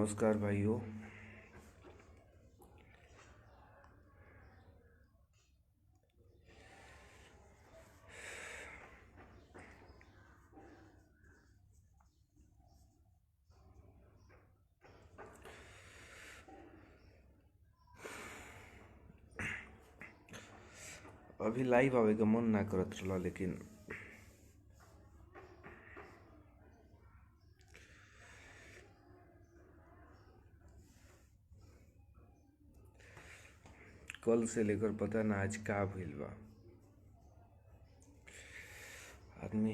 नमस्कार भाइयों। अभी लाइव आवे का मन ना करत रहा, लेकिन कल से लेकर पता ना आज का भइल बा। आदमी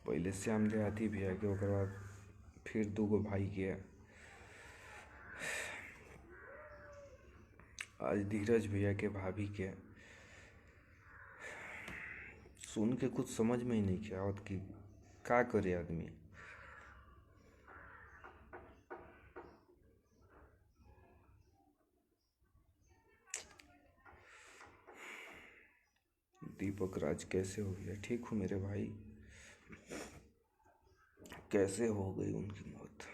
पहले श्याम देहाती भैया के, ओकर बाद फिर दूगो भाई के, आज धीरज भैया के भाभी के। सुन के कुछ समझ में ही नहीं किया आवत कि का करे आदमी। दीपक राज कैसे हो गया? ठीक हूँ मेरे भाई। कैसे हो गई उनकी मौत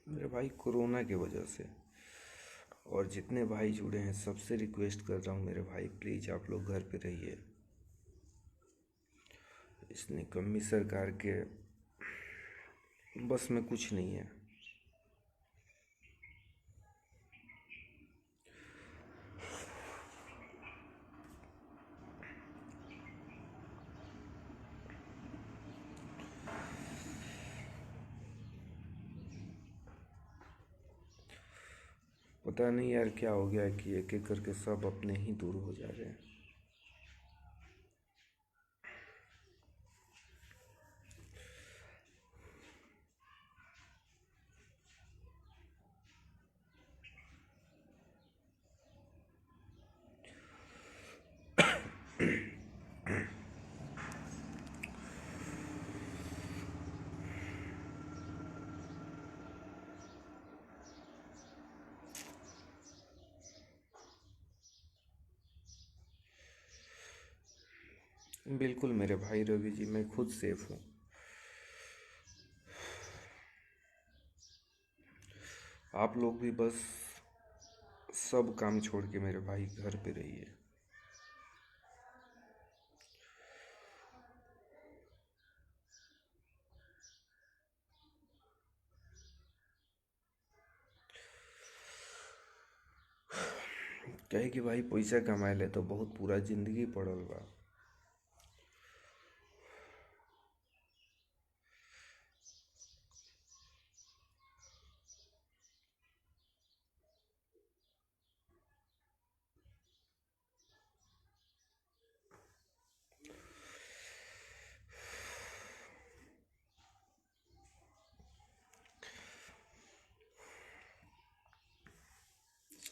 मेरे भाई? कोरोना की वजह से। और जितने भाई जुड़े हैं सबसे रिक्वेस्ट कर रहा हूँ मेरे भाई, प्लीज़ आप लोग घर पे रहिए। इस निकम्मी सरकार के बस में कुछ नहीं है। पता नहीं यार क्या हो गया कि एक एक करके सब अपने ही दूर हो जा रहे हैं। बिल्कुल मेरे भाई रवि जी, मैं खुद सेफ हूँ। आप लोग भी बस सब काम छोड़ के मेरे भाई घर पे रहिए। कहे कि भाई पैसा कमाए ले तो बहुत पूरा जिंदगी पड़ल बा।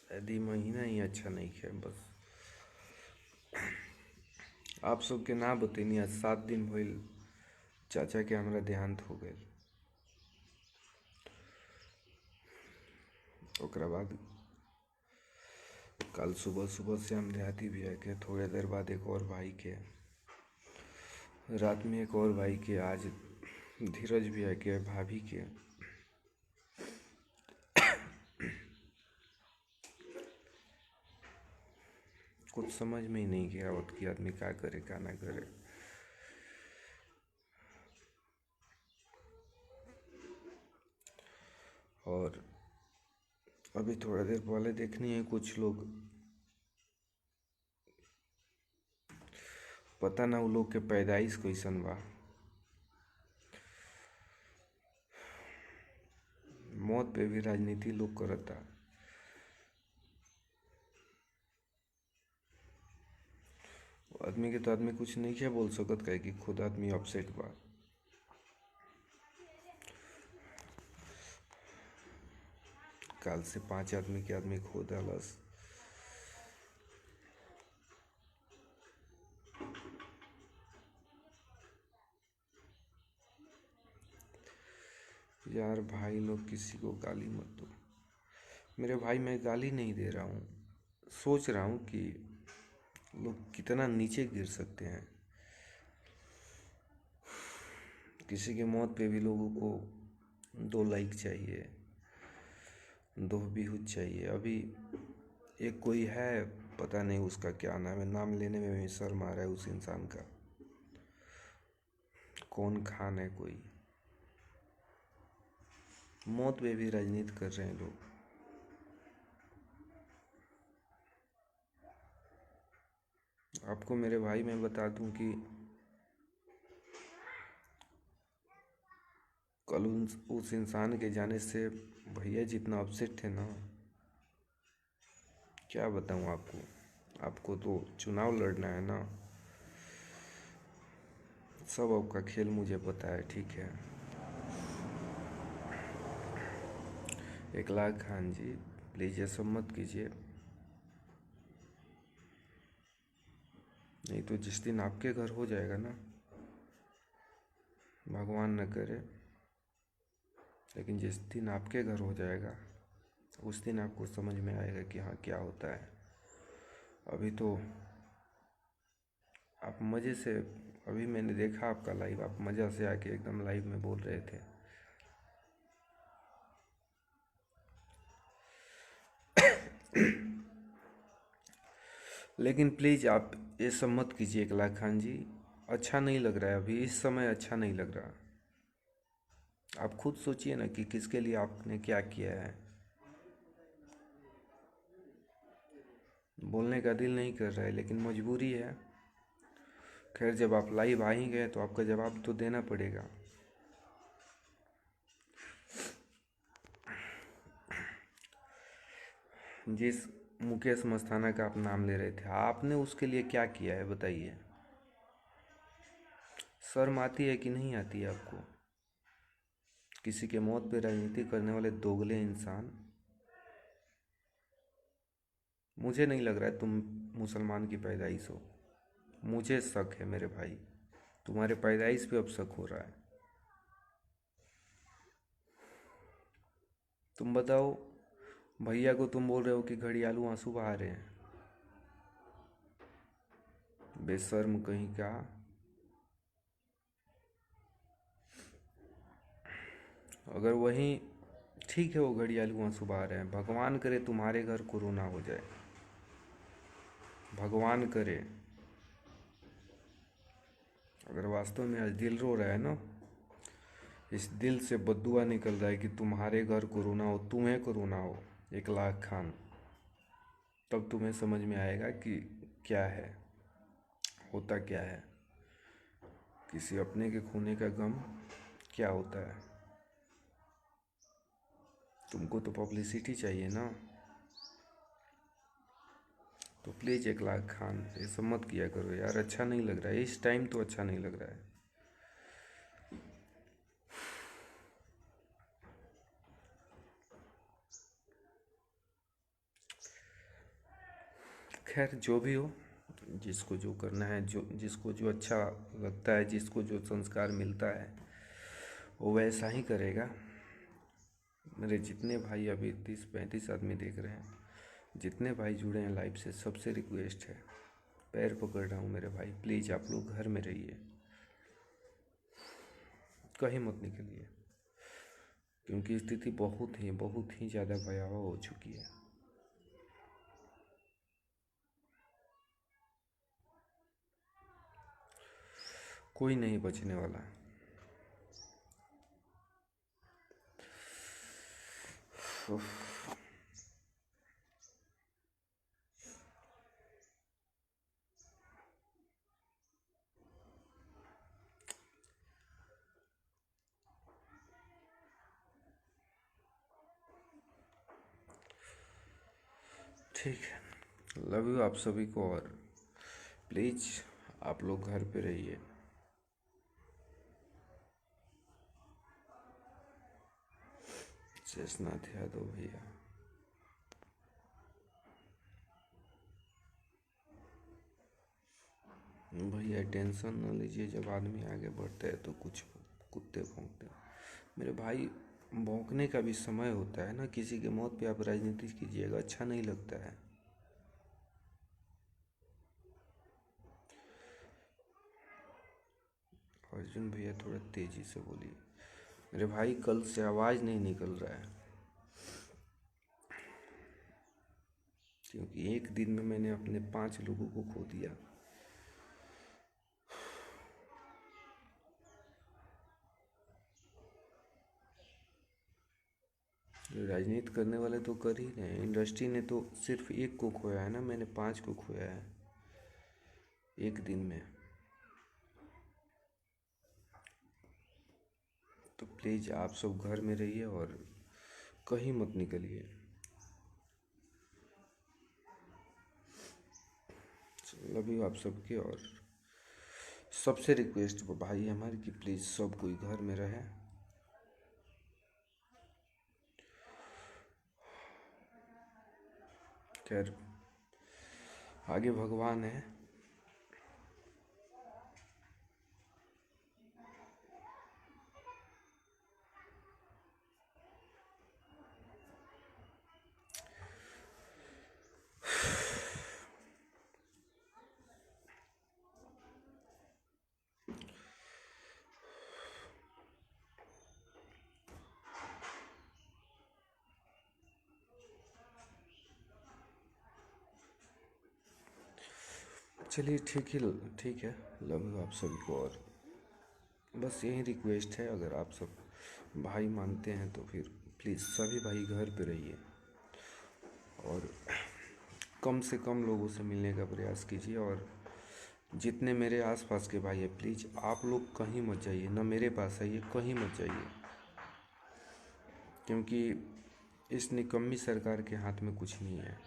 शायद ये महीना ही अच्छा नहीं है। बस आप सबके ना बतैनी, आज 7 दिन भइल चाचा के हमरा देहांत हो गए। ओकरा बाद कल सुबह सुबह से हम देहाती भैया के, थोड़े देर बाद एक और भाई के, रात में एक और भाई के, आज धीरज भैया के भाभी के। कुछ समझ में ही नहीं गया आवत कि आदमी का करे का ना करे। और अभी थोड़ा देर पहले देखनी है कुछ लोग, पता ना वो लोग के पैदाइश कैसन बा, मौत पे भी राजनीति लोग करता। आदमी के तो आदमी कुछ नहीं क्या बोल सकत, काहे कि खुद आदमी अपसेट बा। काल से 5 आदमी के आदमी खो दलस। यार भाई लोग किसी को गाली मत दो मेरे भाई। मैं गाली नहीं दे रहा हूँ, सोच रहा हूँ कि लोग कितना नीचे गिर सकते हैं। किसी की मौत पे भी लोगों को 2 लाइक चाहिए, 2 व्यूज चाहिए। अभी एक कोई है, पता नहीं उसका क्या नाम है, नाम लेने में भी शर्म आ रहा है उस इंसान का। कौन खान है कोई, मौत पे भी राजनीति कर रहे हैं लोग। आपको मेरे भाई मैं बता दूं कि कल उस इंसान के जाने से भैया जितना अपसेट थे ना, क्या बताऊं आपको। आपको तो चुनाव लड़ना है ना, सब आपका खेल मुझे पता है, ठीक है। इकलाक खान जी, प्लीज़ ये सब मत कीजिए, नहीं तो जिस दिन आपके घर हो जाएगा ना, भगवान न करे, लेकिन जिस दिन आपके घर हो जाएगा उस दिन आपको समझ में आएगा कि हाँ क्या होता है। अभी तो आप मज़े से, अभी मैंने देखा आपका लाइव, आप मज़ा से आके एकदम लाइव में बोल रहे थे। लेकिन प्लीज़ आप ये सब मत कीजिए इकलाक खान जी, अच्छा नहीं लग रहा है, अभी इस समय अच्छा नहीं लग रहा। आप खुद सोचिए ना कि किसके लिए आपने क्या किया है। बोलने का दिल नहीं कर रहा है लेकिन मजबूरी है। खैर, जब आप लाइव आ ही गए तो आपका जवाब तो देना पड़ेगा। जिस मुकेश मस्ताना का आप नाम ले रहे थे, आपने उसके लिए क्या किया है बताइए। शर्म आती है कि नहीं आती है आपको? किसी के मौत पे राजनीति करने वाले दोगले इंसान। मुझे नहीं लग रहा है तुम मुसलमान की पैदाइश हो। मुझे शक है मेरे भाई, तुम्हारे पैदाइश पे अब शक हो रहा है। तुम बताओ, भैया को तुम बोल रहे हो कि घड़ियालू आंसू बहा रहे हैं। बेशर्म कहीं का। अगर वहीं ठीक है, वो घड़ियालू आंसू बहा रहे हैं, भगवान करे तुम्हारे घर कोरोना हो जाए, भगवान करे। अगर वास्तव में आज दिल रो रहा है ना, इस दिल से बद्दुआ निकल रहा है कि तुम्हारे घर कोरोना हो, तुम्हें कोरोना हो इकलाक खान, तब तुम्हें समझ में आएगा कि क्या है, होता क्या है, किसी अपने के खोने का गम क्या होता है। तुमको तो पब्लिसिटी चाहिए ना, तो प्लीज़ इकलाक खान ये सब मत किया करो यार, अच्छा नहीं लग रहा है इस टाइम, तो अच्छा नहीं लग रहा है। खैर जो भी हो, जिसको जो करना है, जो जिसको जो अच्छा लगता है, जिसको जो संस्कार मिलता है वो वैसा ही करेगा। मेरे जितने भाई अभी 30-35 आदमी देख रहे हैं, जितने भाई जुड़े हैं लाइव से, सबसे रिक्वेस्ट है, पैर पकड़ रहा हूँ मेरे भाई, प्लीज़ आप लोग घर में रहिए, कहीं मत निकलिए, क्योंकि स्थिति बहुत ही ज़्यादा भयावह हो चुकी है। कोई नहीं बचने वाला। उफ। ठीक है, लव यू आप सभी को, और प्लीज़ आप लोग घर पे रहिए। शेषनाथ यादव भैया, भैया टेंशन न लीजिए, जब आदमी आगे बढ़ता है तो कुछ कुत्ते भौंकते हैं। मेरे भाई, भौंकने का भी समय होता है ना, किसी की मौत पे आप राजनीति कीजिएगा, अच्छा नहीं लगता है। अर्जुन भैया थोड़ा तेजी से बोलिए। मेरे भाई कल से आवाज़ नहीं निकल रहा है, क्योंकि एक दिन में मैंने अपने 5 लोगों को खो दिया। राजनीति करने वाले तो कर ही रहे हैं, इंडस्ट्री ने तो सिर्फ एक को खोया है ना, मैंने 5 को खोया है एक दिन में। तो प्लीज़ आप सब घर में रहिए और कहीं मत निकलिए। लव यू आप सबके। और सबसे रिक्वेस्ट भाई हमारी कि प्लीज़ सब कोई घर में रहे। खैर आगे भगवान है। चलिए ठीक है, लव यू आप सभी को। और बस यही रिक्वेस्ट है, अगर आप सब भाई मानते हैं तो फिर प्लीज़ सभी भाई घर पे रहिए और कम से कम लोगों से मिलने का प्रयास कीजिए। और जितने मेरे आसपास के भाई हैं प्लीज़ आप लोग कहीं मत जाइए, ना मेरे पास आइए, कहीं मत जाइए, क्योंकि इस निकम्मी सरकार के हाथ में कुछ नहीं है।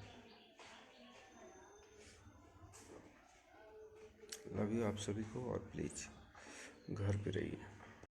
लव यू आप सभी को और प्लीज़ घर पे रहिए।